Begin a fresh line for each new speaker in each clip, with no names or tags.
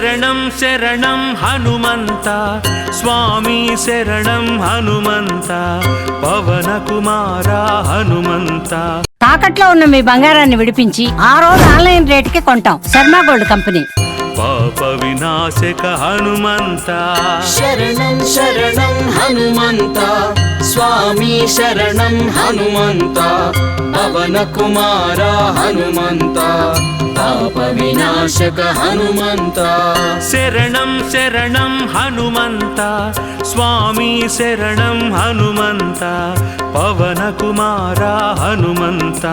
శరణం శరణం హనుమంత స్వామి శరణం హనుమంత పవన కుమార హనుమంత.
తాకట్లో ఉన్న మీ బంగారాన్ని విడిపించి ఆ రోజు ఆన్లైన్ రేటుకి కొంటాం. Sharma gold company.
పాప వినాశక హనుమంత
శరణం శరణం హనుమంత స్వామి శరణం హనుమంత పవన కుమార హనుమంత పాప వినాశక హనుమంత.
శరణం శరణం హనుమంత స్వామి శరణం హనుమంత పవన కుమార హనుమంత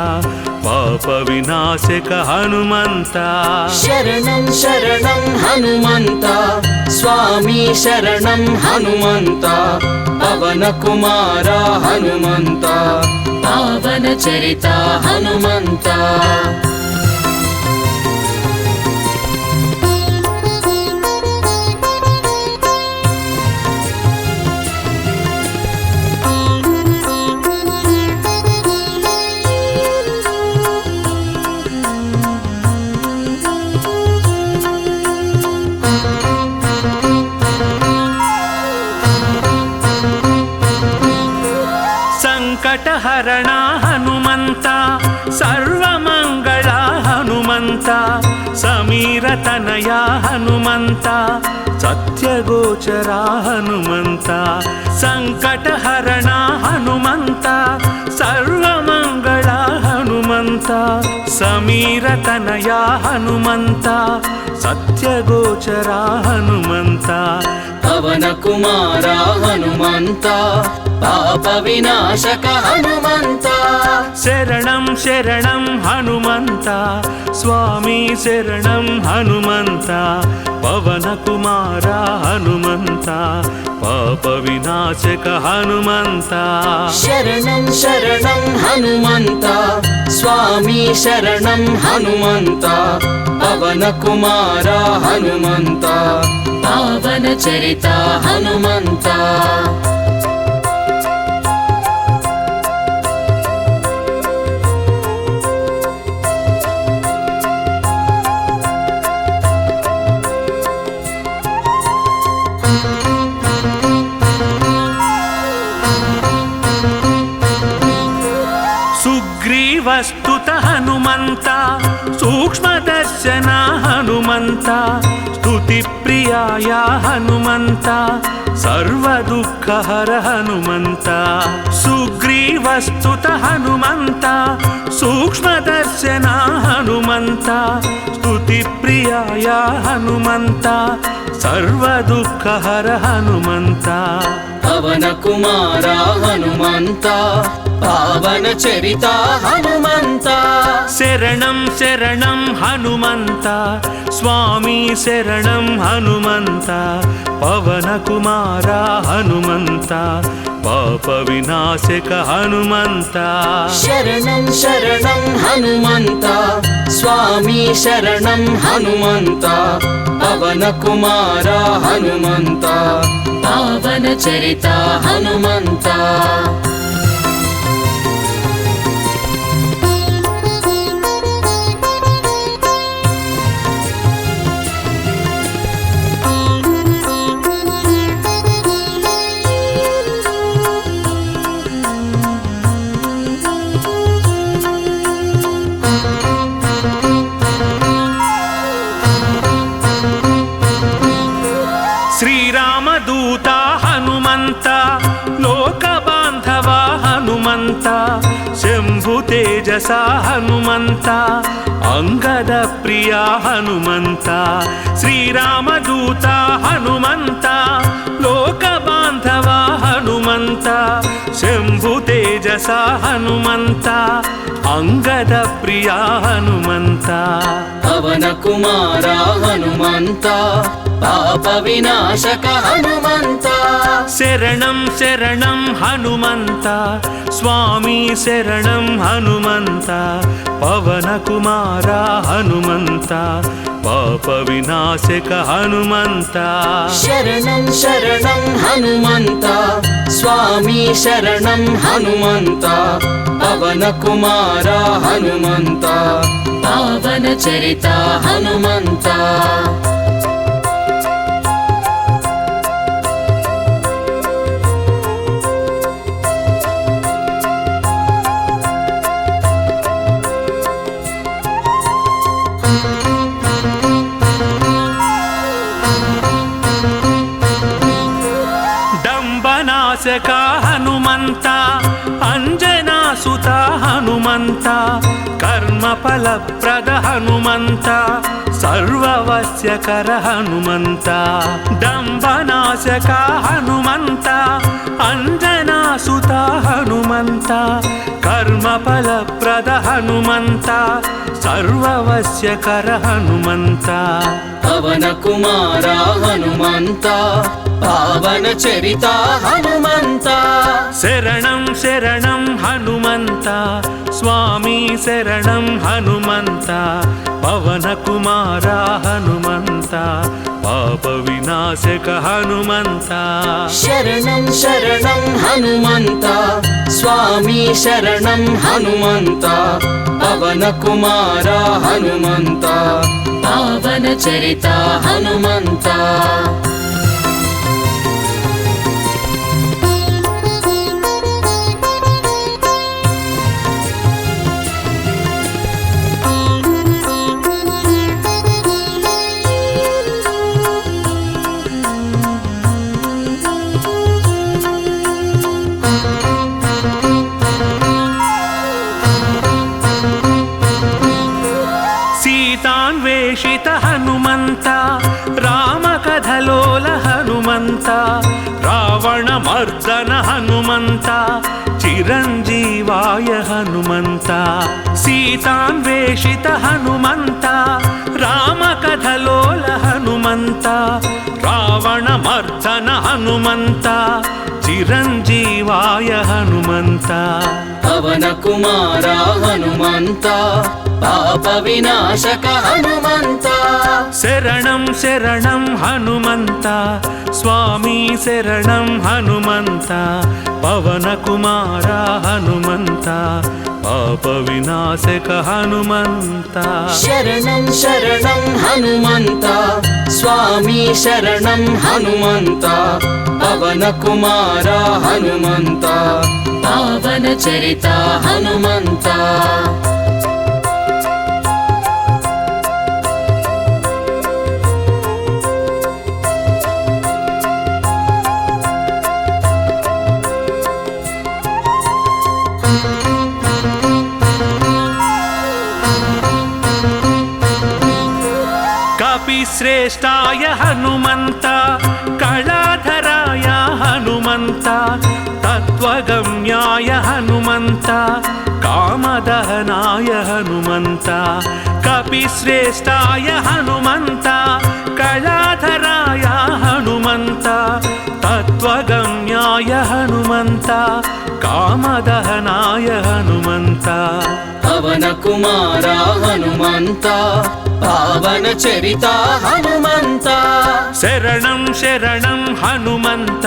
పాప వినాశక హనుమంత.
శరణం శరణం హనుమంత స్వామి శరణం హనుమంత పవన కుమార హనుమంత పావన చరిత హనుమంత.
సంకటహరణ హనుమంత సర్వమంగళ హనుమంత సమీరతనయ హనుమంత సత్యగోచర హనుమంత. సంకటహరణ హనుమంత సర్వమంగళ హనుమంత సమీరతనయ హనుమంత సత్యగోచర హనుమంత
పవన కుమార హనుమంత పాప వినాశక హనుమంత.
శరణం శరణం హనుమంత స్వామి శరణం హనుమంత పవన కుమార హనుమంత పాప వినాశక హనుమంత.
శరణం శరణం హనుమంత స్వామి శరణం హనుమంత పవన కుమార హనుమంత పావన చరిత హనుమంత.
సుగ్రీవస్తుత హనుమంత సూక్ష్మదర్శన హనుమంత స్తుతి ప్రియాయ హనుమంత సర్వదుఃఖహర హనుమంత. సుగ్రీవస్తుత హనుమంత సూక్ష్మదర్శన హనుమంత స్తుతి ప్రియాయ హనుమంత సర్వదుఃఖహర హనుమంత.
పవన కుమార హనుమంత పావన చరిత హనుమంత.
శరణం శరణం హనుమంత స్వామి శరణం హనుమంత పవన కుమార హనుమంత పాప వినాశక హనుమంత.
శరణం శరణం హనుమంత స్వామి శరణం హనుమంత పవన కుమార హనుమంత పావన చరిత హనుమంత.
శ్రీరామదూత హనుమంత లోక బాంధవ హనుమంత శంభు తేజస హనుమంత అంగద ప్రియ హనుమంత. శ్రీరామదూత హనుమంత లోక బాంధవ హనుమంత శంభు తేజస హనుమంత అంగద ప్రియ హనుమంత.
పవన కుమార హనుమంత పాప వినాశక హనుమంత.
శరణం శరణం హనుమంత స్వామి శరణం హనుమంత పవన కుమార హనుమంత పాప వినాశక హనుమంత.
శరణం శరణం హనుమంత స్వామి శరణం హనుమంత పవన కుమార హనుమంత పావన చరిత హనుమంత.
ವಿನಾಶಕ ಹನುಮಂತ ಅಂಜನಾಸುತ ಹನುಮಂತ ಕರ್ಮಫಲಪ್ರದ ಹನುಮಂತ ಸರ್ವವಸ್ಯಕರ ಹನುಮಂತ ದಂಭನಾಶಕ ಹನುಮಂತ ಅಂಜನಾಸುತ ಹನುಮಂತ ಕರ್ಮಫಲಪ್ರದ ಹನುಮಂತ ಸರ್ವವಸ್ಯಕರ ಹನುಮಂತ
ಪವನ ಕುಮಾರ ಹನುಮಂತ ಪಾವನ ಚರಿತ ಹನುಮಂತ
ಶರಣಂ ಶರಣಂ ಹನುಮಂತ ಸ್ವಾಮಿ ಶರಣಂ ಹನುಮಂತ ಪವನ ಕುಮಾರ ಹನುಮಂತ ಪಾಪ ವಿನಾಶಕ ಹನುಮಂತ
ಶರಣಂ ಶರಣಂ ಹನುಮಂತ ಸ್ವಾಮಿ ಶರಣಂ ಹನುಮಂತ ಪವನ ಕುಮಾರ ಹನುಮಂತ ಪಾವನ ಚರಿತ ಹನುಮಂತ
ಸೀತಾನ್ವೇಷಿತ ಹನುಮಂತ ರಾಮಕಥಲೋಲ ಹನುಮಂತ ರಾವಣ ಮರ್ದನ ಹನುಮಂತ ಚಿರಂಜೀವಾಯ ಹನುಮಂತ ಸೀತಾನ್ವೇಷಿತ ಹನುಮಂತ ರಾಮಕಥಲೋಲ ಹನುಮಂತ ರಾವಣ ಮರ್ದನ ಹನುಮಂತ ಚಿರಂಜೀವಾಯ ಹನುಮಂತ
ಪವನ ಕುಮಾರ ಹನುಮಂತ ಪಾಪ ವಿನಾಶಕ ಹನುಮಂತ
ಶರಣಂ ಶರಣಂ ಹನುಮಂತ ಸ್ವಾಮಿ ಶರಣಂ ಹನುಮಂತ ಪವನ ಕುಮಾರ ಹನುಮಂತ ಪಾಪ ವಿನಾಶಕ ಹನುಮಂತ
ಶರಣಂ ಶರಣಂ ಹನುಮಂತ ಸ್ವಾಮಿ ಶರಣಂ ಹನುಮಂತ ಪವನ ಕುಮಾರ ಹನುಮಂತ ಪಾವನ ಚರಿತ ಹನುಮಂತ
ಕಪಿಶ್ರೇಷ್ಠಾಯ ಹನುಮಂತ ಕಳಾಧರಾಯ ಹನುಮಂತ ತತ್ವಗಮ್ಯಾಯ ಹನುಮಂತ ಕಾಮದಹನಾಯ ಹನುಮಂತ ಕಪಿಶ್ರೇಷ್ಠಾಯ ಹನುಮಂತ ಕಳಾಧರಾಯ ಹನುಮಂತ ತತ್ವಗಮ್ಯಾಯ ಹನುಮಂತ ಕಾಮದಹನಾಯ ಹನುಮಂತ
ಪವನ ಕುಮಾರ ಹನುಮಂತ ಪಾವನ ಚರಿತ ಹನುಮಂತ
ಶರಣಂ ಶರಣಂ ಹನುಮಂತ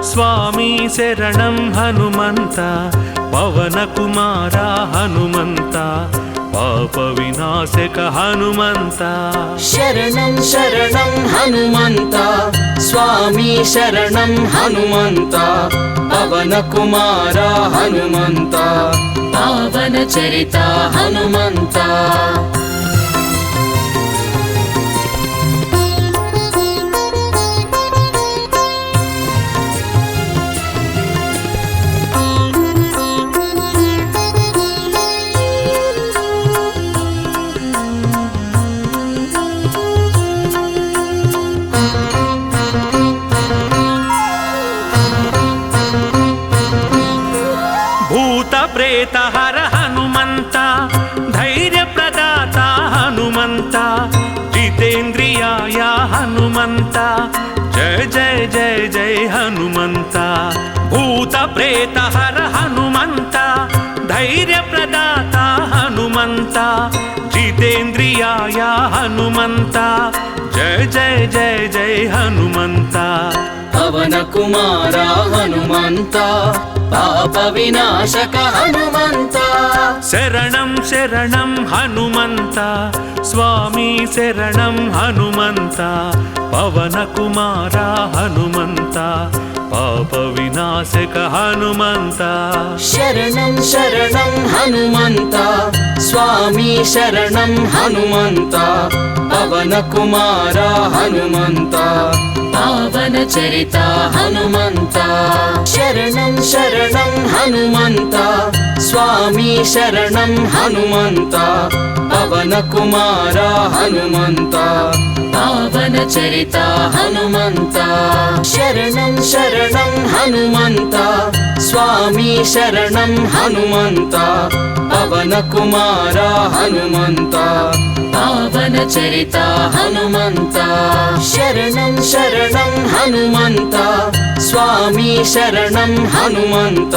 ಸ್ವಾಮಿ ಶರಣಂ ಹನುಮಂತ ಪವನ ಕುಮಾರ ಹನುಮಂತ ಪಾಪ ವಿನಾಶಕ ಹನುಮಂತ
ಶರಣಂ ಶರಣಂ ಹನುಮಂತ ಸ್ವಾಮಿ ಶರಣಂ ಹನುಮಂತ ಪವನ ಕುಮಾರ ಹನುಮಂತ ಪಾವನ ಚರಿತ ಹನುಮಂತ
ಪ್ರೇತ ಹರ ಹನುಮಂತ ಧೈರ್ಯ ಪ್ರದಾತ ಹನುಮಂತ ಜಿತೇಂದ್ರಿಯಾಯ ಹನುಮಂತ ಜಯ ಜಯ ಜಯ ಜಯ ಹನುಮಂತ ಭೂತ ಪ್ರೇತ ಹರ ಹನುಮಂತ ಧೈರ್ಯ ಪ್ರದಾತ ಹನುಮಂತ ಜಿತೇಂದ್ರಿಯಾಯ ಹನುಮಂತ ಜಯ ಜಯ ಜಯ ಜಯ ಹನುಮಂತ
ಪವನ ಕುಮಾರ ಹನುಮಂತ ಪಾಪ ವಿನಾಶಕ ಹನುಮಂತ
ಶರಣಂ ಶರಣಂ ಹನುಮಂತ ಸ್ವಾಮಿ ಶರಣಂ ಹನುಮಂತ ಪವನ ಕುಮಾರ ಹನುಮಂತ ಪಾಪ ವಿನಾಶಕ ಹನುಮಂತ
ಶರಣಂ ಶರಣಂ ಹನುಮಂತ ಸ್ವಾಮಿ ಶರಣಂ ಹನುಮಂತ ಪವನ ಕುಮಾರ ಹನುಮಂತ పావన చరిత హనుమంత శరణం శరణం హనుమంత స్వామి శరణం హనుమంత పవన కుమార హనుమంత పావన చరిత హనుమంత శరణం శరణం హనుమంత స్వామి శరణం హనుమంత పవన కుమార హనుమంత పావన చరిత హనుమంత శరణం శరణం హనుమంత స్వామి శరణం హనుమంత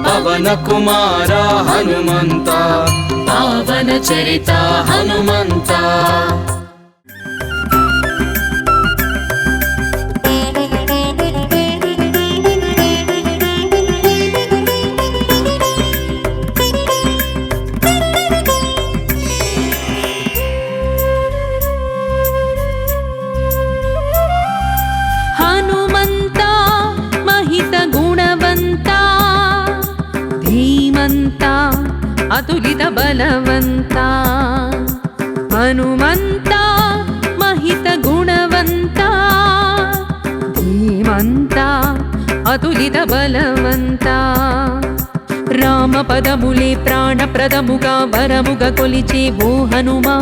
పవన కుమార హనుమంత పావన చరిత హనుమంత
అతులిత బలవంత హనుమంత మహిత గుణవంత ధీమంత అతులిత బలవంత రామ పదములే ప్రాణప్రదముగా వరముగా కొలిచే ఓ హనుమా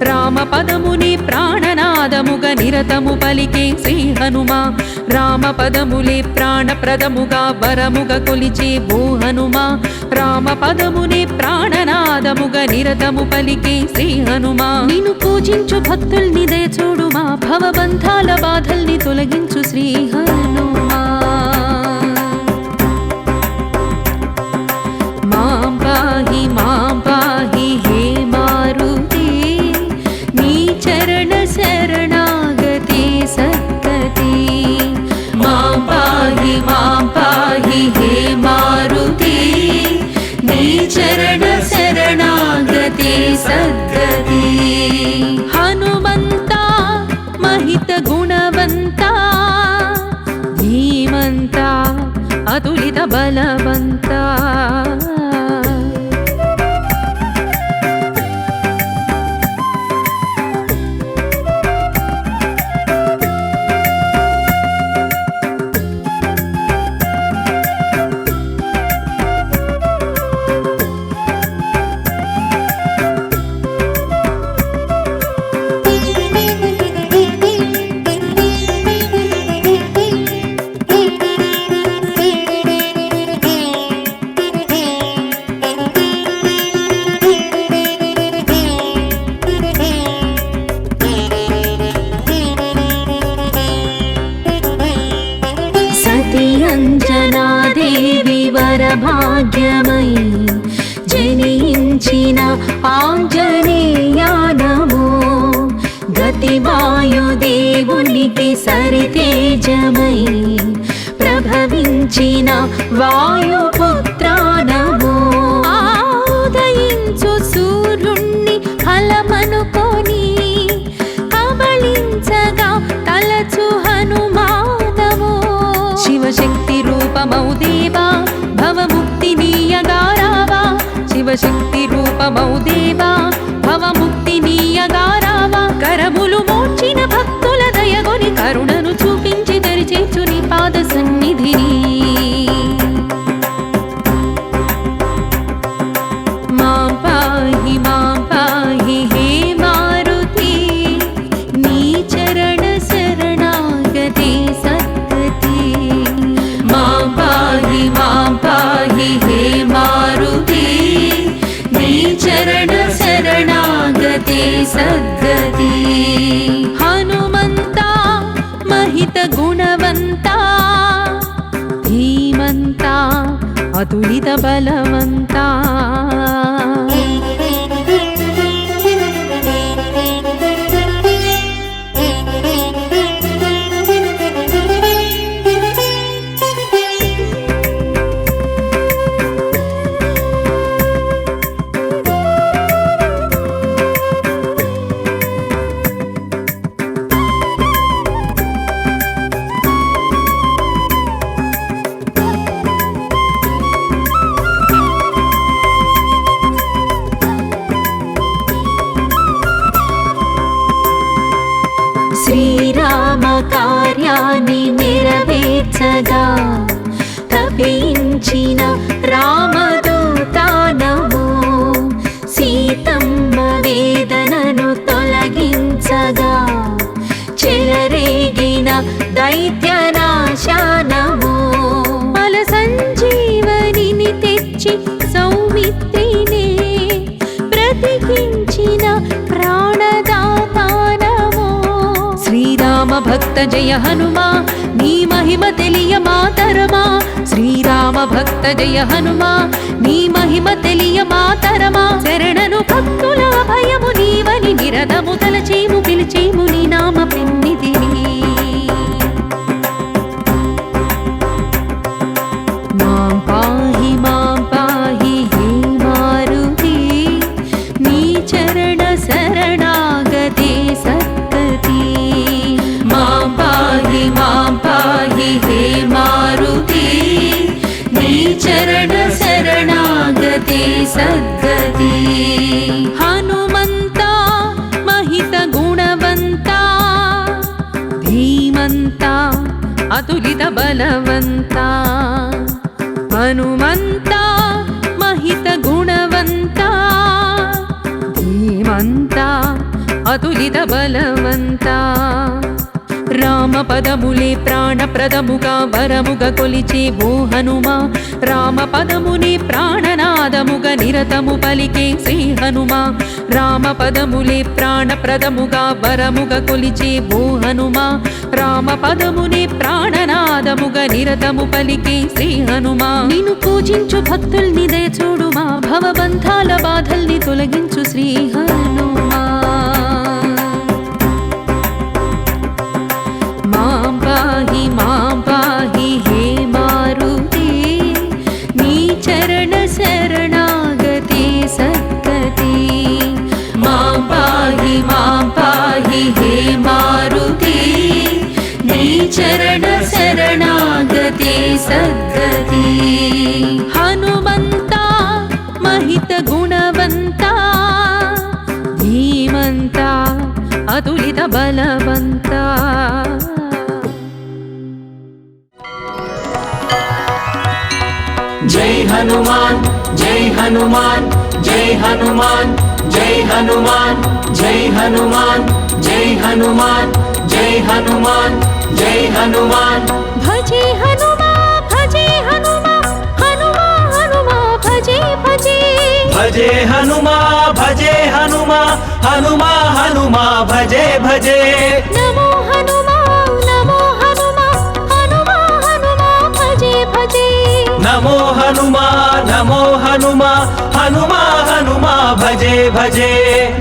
రామ పదమునే ప్రాణనాదముగా నిరతము పలికే శ్రీ హనుమా రామ పదములే ప్రాణప్రదముగా వరముగా కొలిచే ఓ హనుమా రామ పదమునే ప్రాణనాదముగా నిరతము పలికే శ్రీ హనుమా నిన్ను పూజించు భక్తుల్ని దయచూడుమా భవబంధాల బాధల్ని తొలగించు శ్రీ హనుమా మాం పాహి హే మారుతి నీ చరణ శరణాగతి సద్గతి మాం పాహి హే మారుతి నీ చరణ శరణాగతి సద్గతి హనుమంత మహిత గుణవంత ధీమంత అతులిత బలవంత భాగ్యమై జనించిన ఆంజనేయా నమో గతి వాయుదేవునికి సరితేజమై ప్రభవించిన వాయుపుత్రా నమో ఉదయించు సూర్యుణ్ణి ఫలమనుకొని కబళించగా తలచు హనుమానమో శివశక్తి రూపమౌ దేవా భవముక్తినీయగారావా శివశక్తి రూపమౌ దేవా భవముక్తినీయగారావా కరములు మోర్చిన భక్తుల దయగొని కరుణను చూపించి దరిచేర్చు నీ పాద సన్నిధిని మాం పాహి హే మారుతి నీ చరణ శరణాగతి సద్గతి మాం పాహి హే మారుతి నీ చరణ శరణాగతి సద్గతి హనుమంత మహిత గుణవంత ధీమంత అతులిత బలవంత శ్రీరామ కార్యాన్ని నెరవేర్చగా తపించిన రామదూత నమో. సీతమ్మ వేదనను తొలగించగా చెలరేగిన దైత్యనాశనమో. బల సంజీవనిని తెచ్చి సౌమిత్రినే బ్రతికించిన ప్రాణదాతానమో. శ్రీరామ భక్త జయ హనుమా నీ మహిమ తెలియ మాతరమా. శ్రీరామ భక్త జయ హనుమా నీ మహిమ తెలియ మాతరమా. శరణను భక్తుల భయము నీవని నిరదము తలచేము పిలిచేము నీ నామ పెన్నిధిని. మాం పాహి హే మారుతి నీ చరణ శరణాగతే సద్గతి. మాం పాహి హే మారుతి నీ చరణ శరణాగతే సద్గతి. హనుమంత మహిత గుణవంత ధీమంత అతులిత బలవంత. హనుమంత మహిత గుణవంత ధీమంత అతులిత బలవంత. రామ పదములే ప్రాణప్రదముగా వరముగా కొలిచే ఓ హనుమా. రామ పదమునే ప్రాణనాదముగా నిరతము పలికే శ్రీ హనుమా. రామ పదములే ప్రాణప్రదముగా వరముగా కొలిచే ఓ హనుమా. రామ పదమునే ప్రాణనాదముగా నిరతము పలికే శ్రీ హనుమా. నిన్ను పూజించు భక్తుల్ని దయ చూడుమా. భవబంధాల బాధల్ని తొలగించు శ్రీ హనుమా. మాం పాహి హే మారుతి నీ చరణ శరణాగతే సద్గతి. మాం పాహి హే మారుతి నీ చరణ శరణాగతే సద్గతి. హనుమంత మహిత గుణవంత ధీమంత అతులిత బలవంత.
జై హనుమాన్ జై హనుమాన్ జై హనుమాన్ జై హనుమాన్ జై హనుమాన్ జై హనుమాన్ జై హనుమాన్ జై హనుమాన్.
భజే హనుమా భజే హనుమా హనుమా హనుమా భజే భజే.
భజే హనుమా భజే హనుమా హనుమా హనుమా భజే భజే.
నమో హనుమా నమో హనుమా హనుమా హనుమా భజే భజే.
నమో హనుమా నమో హనుమా హనుమా హనుమా భజే భజే.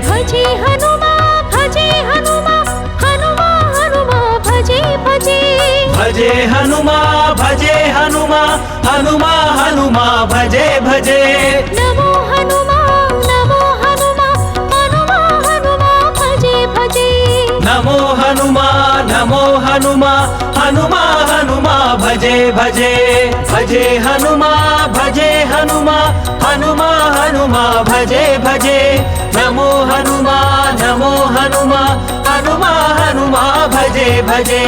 భజే హనుమా భజే హనుమా హనుమా హనుమా భజే భజే.
భజే హనుమా భజే హనుమా హనుమా హనుమా భజే భజే.
నమో హనుమా నమో హనుమా హనుమా హనుమా భజే భజే.
నమో హనుమా నమో హనుమా హనుమా హనుమా భజే భజే. భజే హనుమా భజే హనుమా హనుమా హనుమా భజే భజే. నమో హనుమా నమో హనుమా హనుమా హనుమా భజే భజే.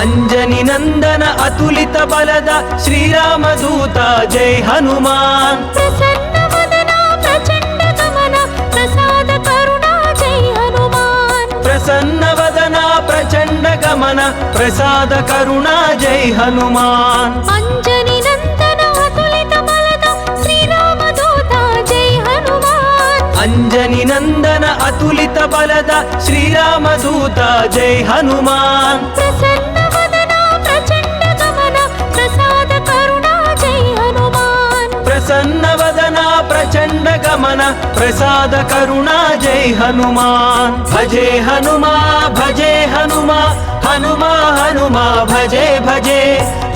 అంజని నందన అతులిత బలద శ్రీరామదూత జై హనుమాన్.
ప్రసన్న వదన ప్రచండ గమన ప్రసాద కరుణా జై హనుమాన్.
ప్రసన్న వదన ప్రచండ గమన ప్రసాద కరుణా జై హనుమాన్.
అంజని నందన అతులిత బలద శ్రీరామదూత జై హనుమాన్.
అంజని నందన అతులిత బలద శ్రీరామదూత జై హనుమాన్.
ప్రసన్న వదన ప్రచండ గమన ప్రసాద కరుణా జై హనుమాన్.
ప్రసన్న వదన ప్రచండ గమన ప్రసాద కరుణా జై హనుమాన్. భజే హనుమా భజే హనుమా హనుమా హనుమా భజే భజే.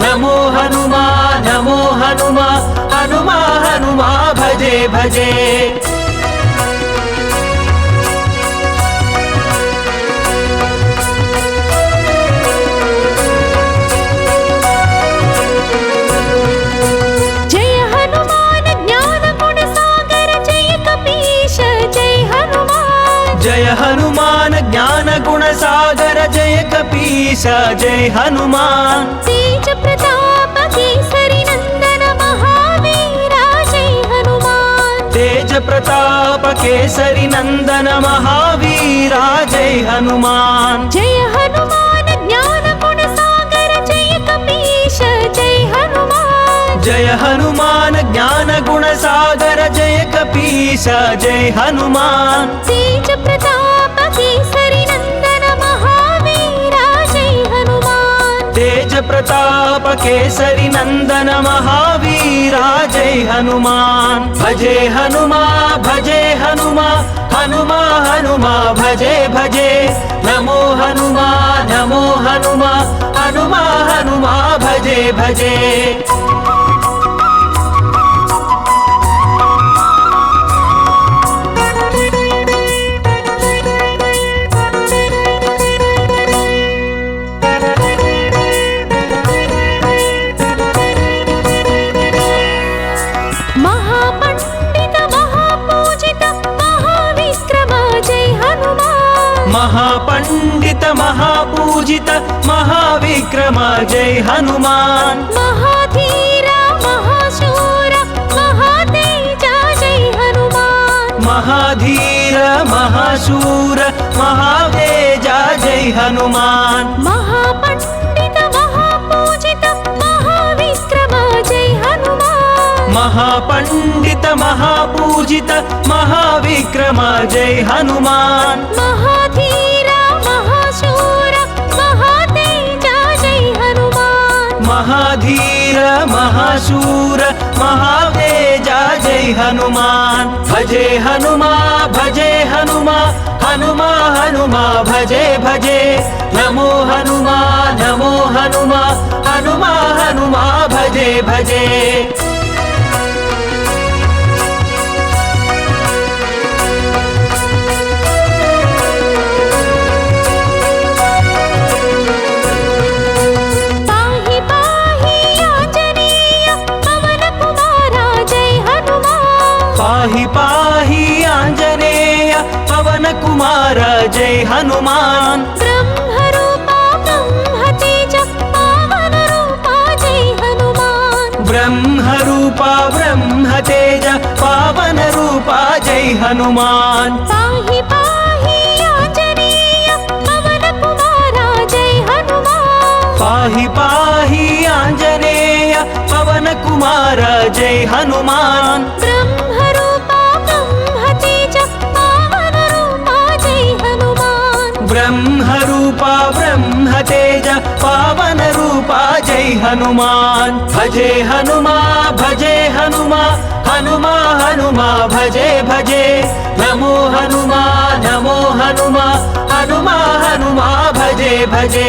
నమో హనుమా నమో హనుమా హనుమా భజే
జయ హనుమాన్ జ్ఞాన గుణ సాగర జయ కపీశ జయ హనుమాన్
జయ హనుమాన్ జ్ఞాన గుణ సాగర జయ కపీశ జయ హనుమాన్
తేజ ప్రతాప కేసరి నందన మహావీర జయ హనుమాన్
తేజ ప్రతాప కేసరి నందన మహావీరా జై హనుమాన్
జయ హనుమాన్ జ్ఞాన గుణ సాగర జయ కపీశ జయ హనుమాన్
జయ హనుమాన్ జ్ఞాన గుణ సాగర జయ కపీశ జై హనుమాన్
తేజ ప్రతాప కేసరి నందన మహావీర జయ హనుమాన్
తేజ ప్రతాప కేసరి నందన మహావీరా జై హనుమాన్ భజే హనుమా భజే హనుమా హనుమా హనుమా భజే భజే నమో హనుమా నమో హనుమా హనుమా హనుమా భజే భజే
మహాపండిత మహాపూజిత మహావిక్రమ జయ హనుమాన్
మహాపండిత మహాపూజిత మహావిక్రమ జై హనుమాన్
మహాధీర మహాశూర మహాతేజ జయ హనుమాన్
మహాధీర మహాశూర మహావేజ జై హనుమాన్
మహాపండిత మహాపూజిత మహావిక్రమ జయ హనుమాన్
మహాపండిత మహాపూజిత మహావిక్రమ జై హనుమాన్
మహాధీర మహాశూర మహాతేజ జయ హనుమాన్
మహాధీర మహాశూర మహావేజ జై హనుమాన్ భజే హనుమా భజే హనుమా హనుమా హనుమా భజే భజే నమో హనుమా నమో హనుమా హనుమా హనుమా భజే భజే
పాహి పాహి ఆంజనేయ పవన కుమార జయ హనుమాన్
పాహి పాహి ఆంజనేయ పవన కుమార జై హనుమాన్
బ్రహ్మరూప బ్రహ్మతేజ పావన రూప జయ హనుమాన్
బ్రహ్మరూప బ్రహ్మతేజ పావన రూప జై హనుమాన్
పాహి పాహి ఆంజనేయ పవన కుమార జయ హనుమాన్
పాహి పాహి ఆంజనేయ పవన కుమార జై హనుమాన్
బ్రహ్మరూప బ్రహ్మతేజ పావన రూప జయ హనుమాన్
బ్రహ్మరూప బ్రహ్మతేజ పావన రూప జై హనుమాన్ భజే హనుమా భజే హనుమా హనుమా హనుమా భజే భజే నమో హనుమా నమో హనుమా హనుమా హనుమా భజే భజే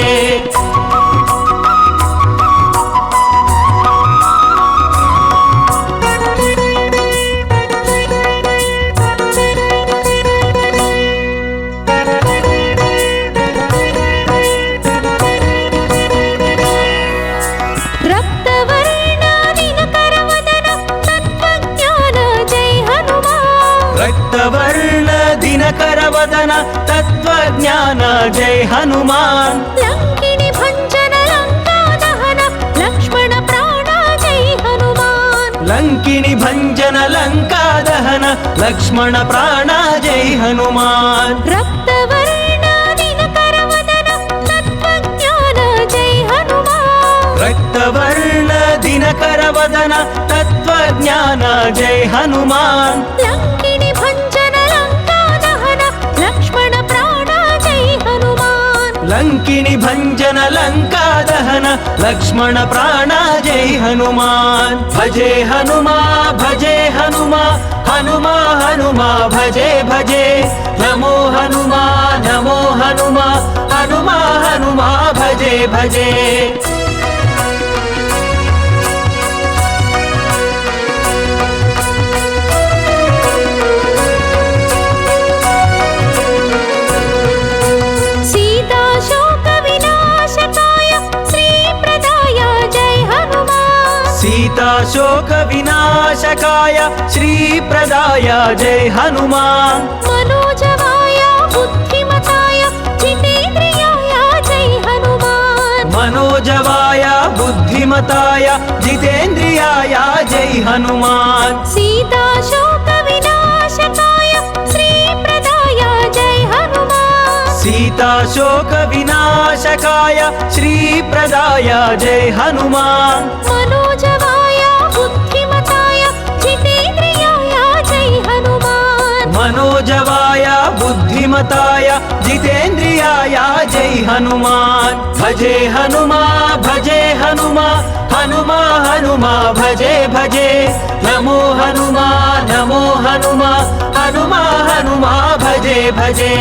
రక్తవర్ణ దినకరవదన తత్వజ్ఞాన జయ హనుమాన్
రక్తవర్ణ దినకరవదన తత్వజ్ఞాన జై హనుమాన్
లంకిని భంజన లంకా దహన లక్ష్మణ ప్రాణ జయ హనుమాన్
లంకిని భంజన లంకా దహన లక్ష్మణ ప్రాణ జై హనుమాన్
రక్తవర్ణ దినకరవదన తత్వజ్ఞాన జయ హనుమాన్
రక్తవర్ణ దినకరవదన తత్వజ్ఞాన జై హనుమాన్
లంకిని భంజన లంకా దహన లక్ష్మణ ప్రాణ జయ హనుమాన్
లంకిని భంజన లంకా దహన లక్ష్మణ ప్రాణ జై హనుమాన్ భజే హనుమా భజే హనుమా హనుమా హనుమా భజే భజే నమో హనుమా నమో హనుమా హనుమా హనుమా భజే భజే शोक विनाशकाय श्रीप्रदाय जय हनुमान
मनोजवाय बुद्धिमताय जितेन्द्रियाय जय हनुमान
मनोजवाय बुद्धिमताय जितेन्द्रियाय जय हनुमान
सीता शोक विनाशकाय श्रीप्रदाय जय हनुमान
सीता शोक विनाशकाय श्रीप्रदाय जय हनुमान
मनोजवाय बुद्धिमताय जितेन्द्रियाय जय हनुमान
मनोजवाय बुद्धिमताय जितेन्द्रियाय जय हनुमान भजे हनुमा हनुमा हनुमा भजे भजे नमो हनुमा हनुमा हनुमा भजे भजे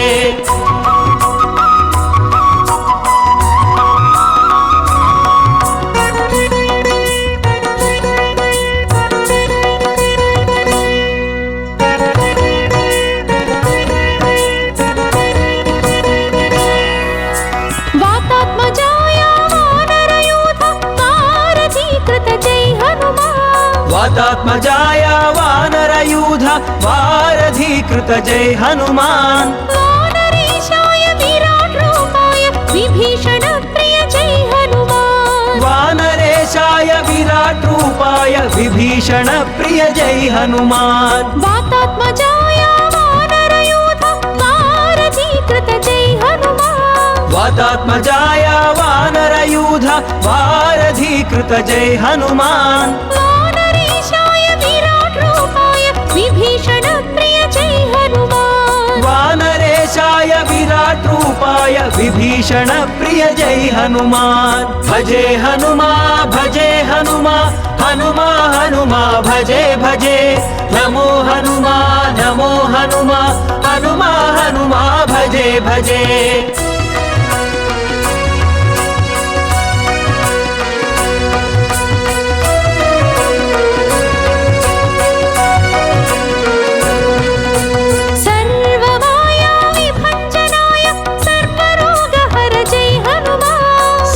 वातात्मजाय वानरयूथ वारधीकृत जय हनुमान
वानरेशाय विराट रूपाय विभीषण प्रिय जय हनुमान
वानरेशाय विराट रूपाय विभीषण प्रिय जय हनुमान
वातात्मजाय वानरयूथ वारधीकृत जय हनुमान
वातात्मजाय वानरयूथ वारधीकृत जय हनुमान
विभीषण प्रिय जय हनुमान
वानरेशाय विराट रूपाय विभीषण प्रिय जय हनुमान भजे हनुमा हनुमा हनुमा भजे भजे नमो हनुमा हनुमा हनुमा भजे भजे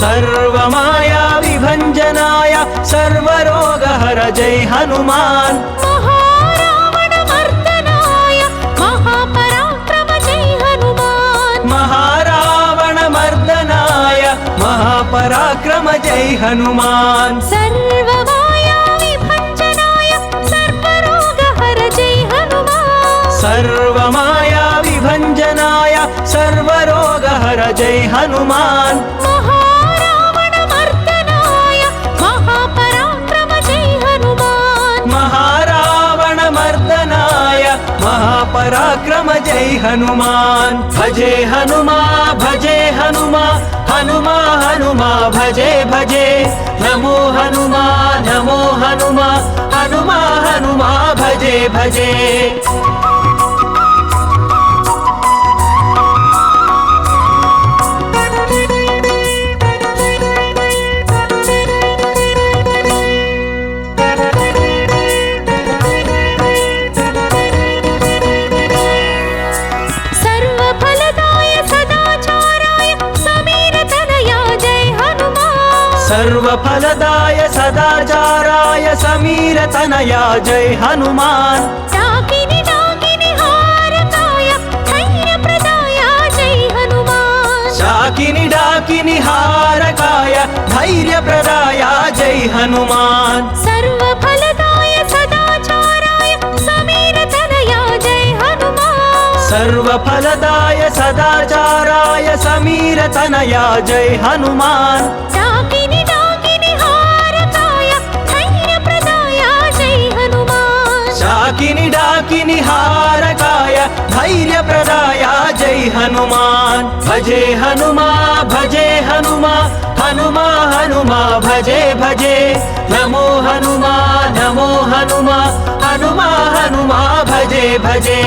सर्वमाया विभञ्जनाय सर्वरोगहर जय हनुमान
महारावण मर्दनाय महापराक्रम जय हनुमान
महारावण मर्दनाय महापराक्रम जय हनुमान
सर्वमाया विभञ्जनाय सर्वरोगहर जय हनुमान
सर्वमाया विभञ्जनाय सर्वरोगहर जय हनुमान पराक्रम जय हनुमान भजे हनुमा हनुमा हनुमा भजे भजे नमो हनुमा हनुमा हनुमा भजे भजे सर्वफलदाय सदाचाराय समीरतनया जय हनुमान
डाकिनी डाकिनी हारकाय धैर्यप्रदाय जय हनुमान
शाकिनी डाकिनी हारकाय धैर्यप्रदाय जय हनुमान
सर्वफलदाय सदाचाराय समीरतनया जय हनुमान
सर्वफलदाय सदाचाराय समीरतनया जय हनुमान शाकिनी डाकिनी हारकाय धैर्यप्रदाय जय हनुमान भजे हनुमा हनुमा हनुमा भजे भजे नमो हनुमा हनुमा हनुमा भजे भजे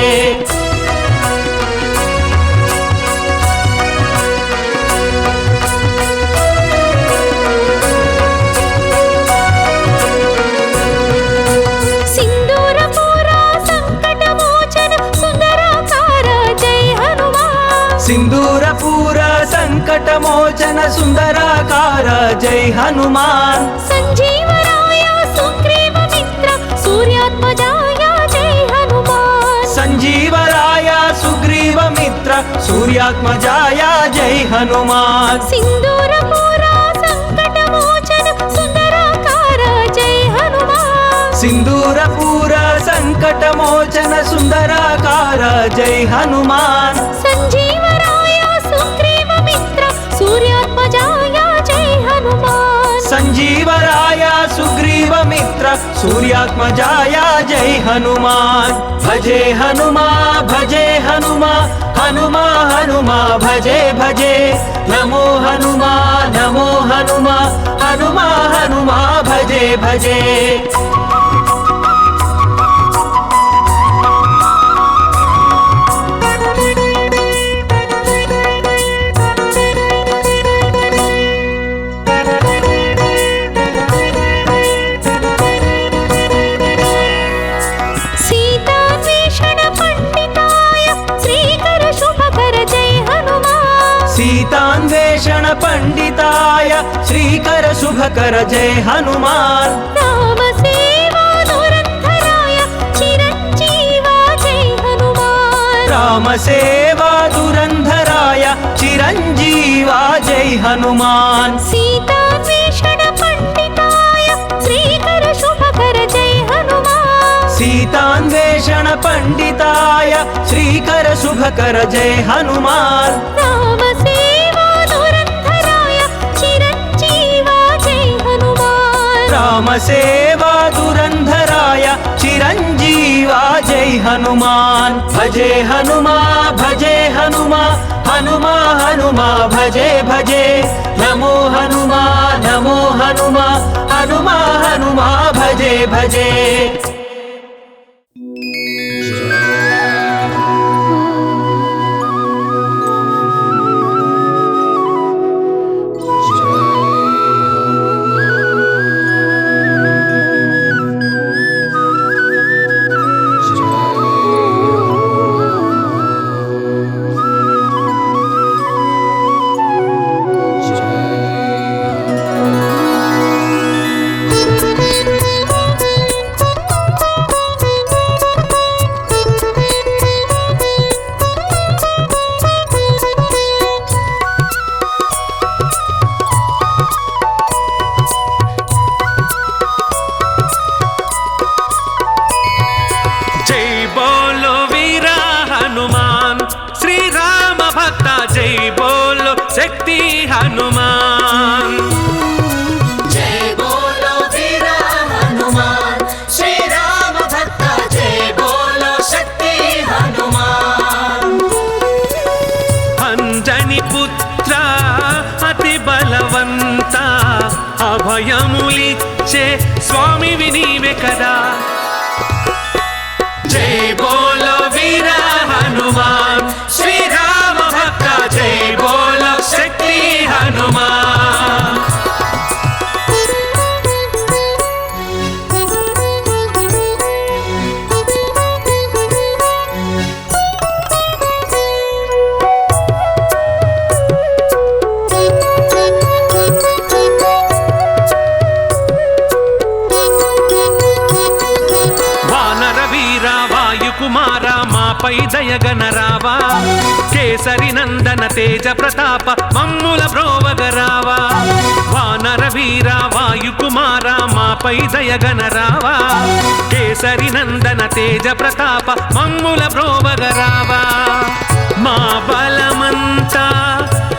सिंदूरपूर संकटमोचन सुंदराकार जय हनुमान
संजीवराय सुग्रीव
सूर्यात्मजाय जय हनुमान
सिंदूरपूरा संकटमोचन सुंदराकार जय हनुमान
सिंदूरपूर संकटमोचन सुंदराकार जय हनुमान
संजीवराय सुग्रीव मित्र सूर्यात्मजाय जय हनुमान
संजीवराय सुग्रीव मित्र सूर्यात्मजाय जय हनुमान भजे हनुमा हनुमा हनुमा भजे भजे नमो हनुमा हनुमा हनुमा भजे भजे सीतान्वेषण पंडिताय श्रीकर शुभकर जय हनुमान
राम सेवा दुरंधराय चिरंजीवा जय हनुमान
राम सेवा दुरंधराय चिरंजीवा जय हनुमान
सीतान्वेषण पंडिताय श्रीकर शुभकर जय हनुमान
सीतान्वेषण पंडिताय श्रीकर शुभकर जय हनुमान
राम सेवा दुरंधराय चिरंजीवा जय हनुमान
राम सेवा दुरंधराय चिरंजीवा जय हनुमान भजे हनुमा हनुमा हनुमा भजे भजे नमो हनुमा हनुमा हनुमा भजे भजे
शक्ति हनुमान
जय बोलो वीरा हनुमान श्री राम भक्ता जय बोलो शक्ति हनुमान
अंजनी पुत्र अति बलवंत अभयमुलिच्चे स्वामी विनीवे कदा जय बोलो वीरा हनुमान श्री राम भक्ता जय बोलो शक्ति हनुमान పై దయగనరావా కేసరి నందన తేజ ప్రతాప మమ్ముల బ్రోవగరావా వానర వీర వాయు కుమార మాపై దయగనరావా కేసరి నందన తేజ ప్రతాప మమ్ముల బ్రోవగరావా మా బలమంతా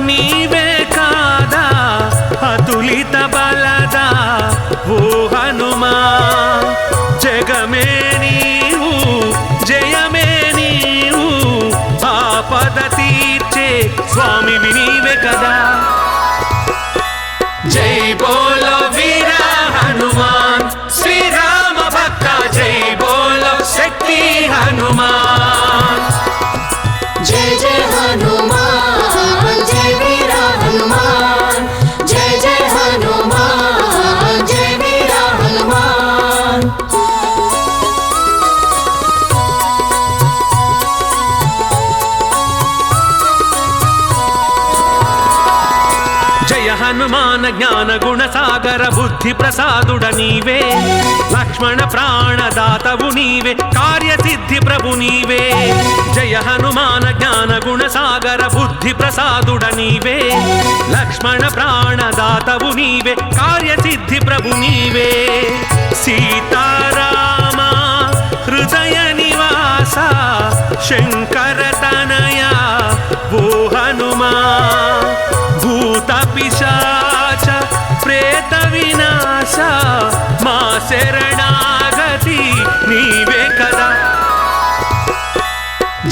నీవే కాదా అతులిత బలదా ఓ హనుమా జగమే నీవు జయమే నీవు ఆపద తీర్చే స్వామి వినీవే కదా జై బోలో వీర హనుమాన్ శ్రీరామ భక్త జై బోలో శక్తి హనుమాన్
जय जय हनुमान जय वीरा हनुमान जय जय हनुमान जय वीरा हनुमान
జ్ఞాన గుణ సాగర బుద్ధి ప్రసాదుడ నీవే లక్ష్మణ ప్రాణదాతవు నీవే కార్యసిద్ధి ప్రభు నీవే జయ హనుమాన జ్ఞాన గుణ సాగర బుద్ధి ప్రసాదుడ నీవే లక్ష్మణ ప్రాణదాతవు నీవే కార్యసిద్ధి ప్రభు నీవే సీతారామ హృదయ నివాస శంకర తనయ ఓ హనుమా భూత పిశాచ ప్రేత వినాశ మా శరణాగతి నీవే కదా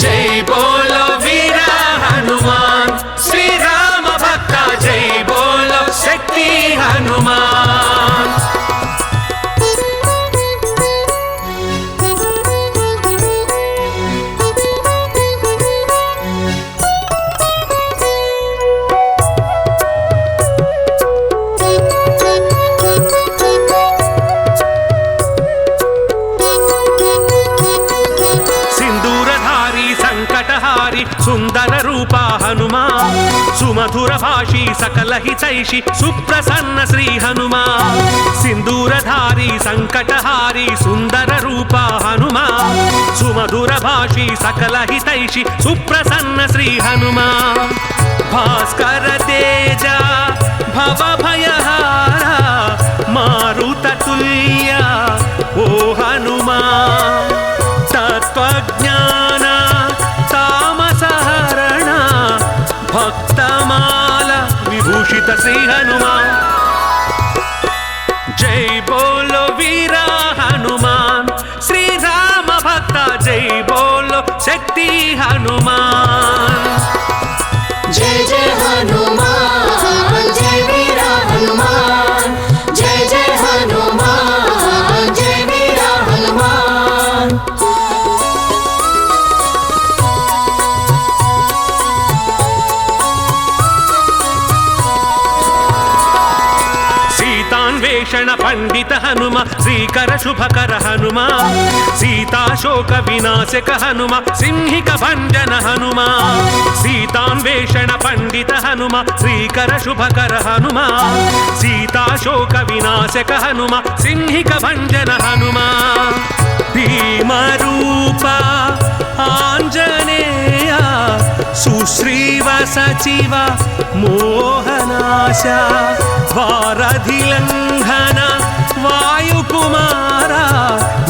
జై బోలో వీర హనుమాన్ శ్రీరామ భక్త జై బోలో శక్తి హనుమాన్ సుందర రూప హనుమా సుమధుర భాషి సకల హితైషి సుప్రసన్న శ్రీ హనుమా సింధూరధారి సంకటహారి సుందర రూప హనుమా సుమధుర భాషి సకల హితైషి సుప్రసన్న శ్రీ హనుమా భాస్కర తేజ భవ భయహార మారుత తుల్య ఓ హనుమా తత్వజ్ఞాన తామసహరణ భక్తమాల విభూషిత శ్రీ హనుమా జై బోలో వీర హనుమాన్ శ్రీరామ భక్త జై బోలో శక్తి హనుమాన్
జయ జయ హనుమాన్ జయ వీర హనుమాన్ జయ జయ హనుమాన్ జయ వీర హనుమాన్
సీతాన్వేషణ పండిత హనుమ శ్రీకర శుభకర హనుమ సీతాశోక వినాశక హనుమ సింహిక భంజన హనుమ సీతాన్వేషణ పండిత హనుమ శ్రీకర శుభకర హనుమ సీతాశోక వినాశక హనుమ సింహిక భంజన హనుమ భీమరూప ఆంజనేయ సుశ్రీవ సచివ మోహనాశ వారధిలంఘన వాయుకుమార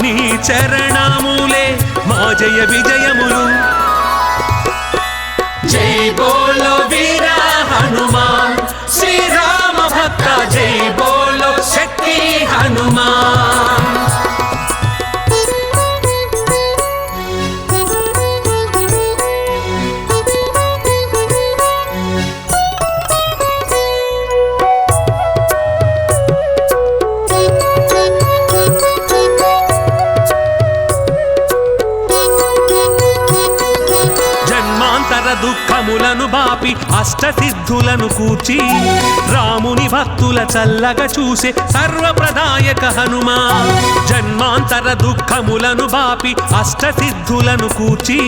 నీ చరణములే మా జయ విజయములు జై బోలో వీర హనుమాన్ శ్రీరామ భక్త జై బోలో శక్తి హనుమాన్ దుఃఖములను బాపి అష్టసిద్ధులను కూర్చి రాముని భక్తుల చల్లగా చూసే సర్వప్రదాయక హనుమా జన్మాంతర దుఃఖములను బాపి అష్టసిద్ధులను కూర్చి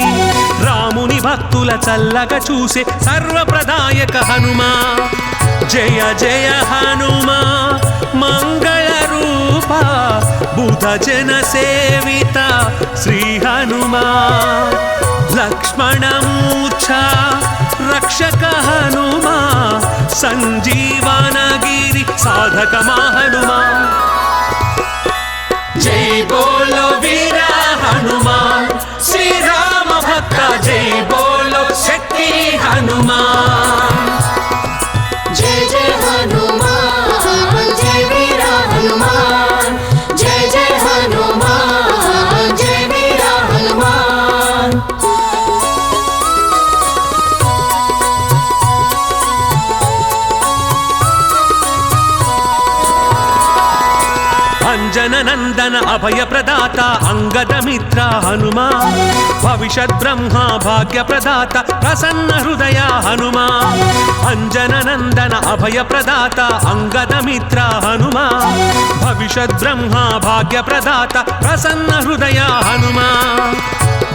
రాముని భక్తుల చల్లగా చూసే సర్వప్రదాయక హనుమా జయ జయ హనుమా మంగళ రూప బుధ జన సేవిత శ్రీ హనుమా లక్ష్మణమూర్ఛ రక్షక హనుమా సంజీవనగిరి సాధక హనుమా జై బోలో వీర హనుమాన్ శ్రీరామ భక్త జై బోలో శక్తి హనుమాన్
జయ జయ హనుమాన్ జయ వీర హనుమాన్ జయ జయ హనుమాన్ జయ వీర హనుమాన్
అంజన నందన అభయ ప్రదాత అంగద మిత్ర హనుమా భవిష్యత్ బ్రహ్మ భాగ్య ప్రదాత ప్రసన్న హృదయ హనుమా అంజన నందన అభయ ప్రదాత అంగద మిత్ర హనుమా భవిష్యత్ బ్రహ్మ భాగ్య ప్రదాత ప్రసన్న హృదయ హనుమా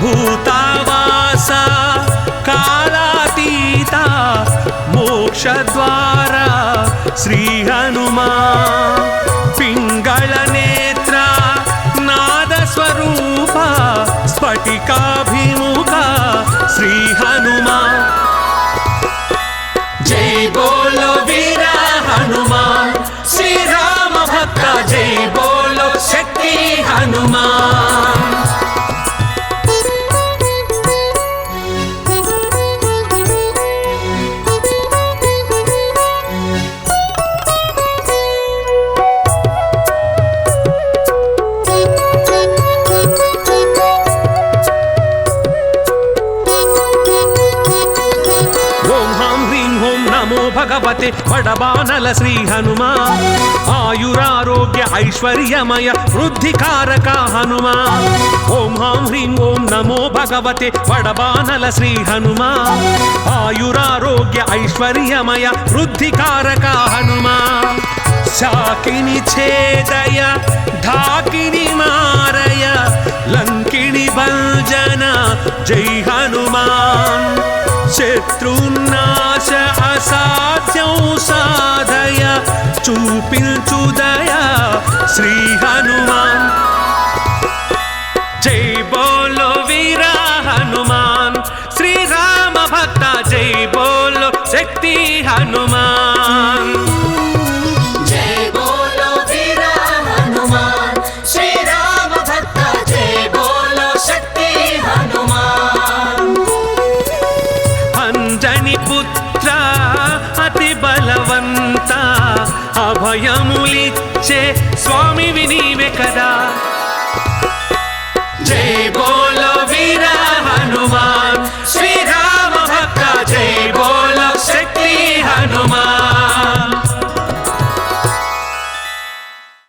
భూతావాస కాలాతీత మోక్షద్వార శ్రీ హనుమా పింగళ నేత్ర నాద స్వరూప స్ఫటికాభిముఖ శ్రీ హనుమా జై బోలో వీర హనుమాన్ శ్రీరామ భక్త జై బోలో శక్తి హనుమాన్ భగవతే వడబానల శ్రీ హనుమా ఆయురారోగ్య ఐశ్వర్యమయ వృద్ధికారక హనుమా ఓం హాం హ్రీం ఓం నమో భగవతే వడబానల శ్రీ హనుమా ఆయురారోగ్య ఐశ్వర్యమయ వృద్ధికారక హనుమా శాకిని ఛేదయ ఢాకిని మారయ లంకిని భంజన జై హనుమాన్ శత్రునాశ అసాధ్యం సాధయ చూపించుదయ శ్రీ హనుమాన్ జై బోలో వీర హనుమాన్ శ్రీరామ భక్త జై బోలో శక్తి హనుమాన్
జై బోలో వీర హనుమాన్ శ్రీరామ భక్త జై బోలో శక్తి హనుమాన్
అంజని పుత్ర అతి బలవంత అభయములిచ్చే స్వామి వినీవే కదా జై బోలో వీర హనుమాన్